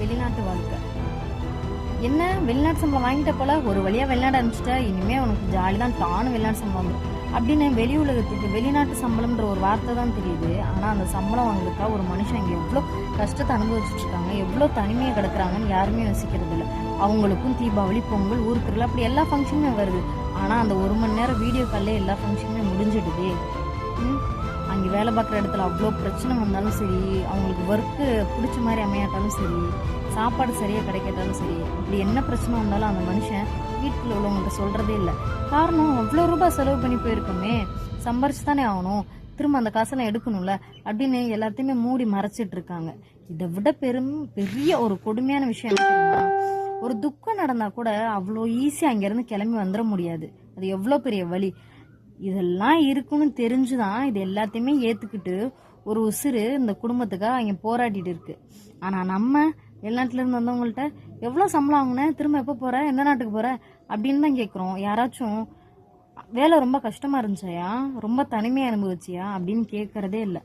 வெளிநாட்டு வாழ்க்கை. என்ன வெளிநாட்டு சம்பளம் வாங்கிட்ட போல, ஒரு வழியா வெளிநாடு அனுப்பிச்சிட்டா இனிமே உனக்கு ஜாலி தான், டானு வெளிநாட்டு சம்பளம் வந்துடும் அப்படின்னு வெளி உலகத்துக்கு வெளிநாட்டு சம்பளம்ன்ற ஒரு வார்த்தை தான் தெரியுது. ஆனால் அந்த சம்பளம் வாங்குறதுக்கா ஒரு மனுஷன் இங்கே எவ்வளோ கஷ்டத்தை அனுபவிச்சுட்டு இருக்காங்க, எவ்வளோ தனிமையாக கிடக்குறாங்கன்னு யாருமே யோசிக்கிறது இல்லை. அவங்களுக்கும் தீபாவளி, பொங்கல், ஊர் திருவிழா அப்படி எல்லா ஃபங்க்ஷனுமே வருது. ஆனால் அந்த 1 மணி நேரம் வீடியோ காலில் எல்லா ஃபங்க்ஷனுமே முடிஞ்சிடுது. அங்கே வேலை பார்க்குற இடத்துல அவ்வளோ பிரச்சனை வந்தாலும் சரி, அவங்களுக்கு ஒர்க்கு பிடிச்ச மாதிரி அமையாட்டாலும் சரி, சாப்பாடு சரியாக கிடைக்காட்டாலும் சரி, அப்படி என்ன பிரச்சனை வந்தாலும் அந்த மனுஷன் வீட்டில் உள்ளவங்கள்ட்ட சொல்கிறதே இல்லை. காரணம், அவ்வளோ ரூபாய் செலவு பண்ணி போயிருக்கோமே, சம்பாரிச்சு தானே ஆகணும், திரும்ப அந்த காசெல்லாம் எடுக்கணும்ல அப்படின்னு எல்லாத்தையுமே மூடி மறைச்சிட்டு இருக்காங்க. இதை விட பெரிய ஒரு கொடுமையான விஷயம் என்ன தெரியுமா? ஒரு துக்கம் நடந்தா கூட அவ்வளோ ஈஸியாக அங்கேருந்து கிளம்பி வந்துட முடியாது. அது எவ்வளோ பெரிய வலி. இதெல்லாம் இருக்குன்னு தெரிஞ்சுதான் இது எல்லாத்தையுமே ஏற்றுக்கிட்டு ஒரு உசுறு இந்த குடும்பத்துக்காக அங்கே போராடிட்டு இருக்கு. ஆனால் நம்ம வெளிநாட்டிலேருந்து வந்தவங்கள்ட்ட எவ்வளோ சம்பளம் வாங்கின, திரும்ப எப்போ போகிற, எந்த நாட்டுக்கு போகிற அப்படின்னு தான் கேட்குறோம். யாராச்சும் வேலை ரொம்ப கஷ்டமாக இருந்துச்சாயா, ரொம்ப தனிமையாக அனுபவிச்சியா அப்படின்னு கேட்குறதே இல்லை.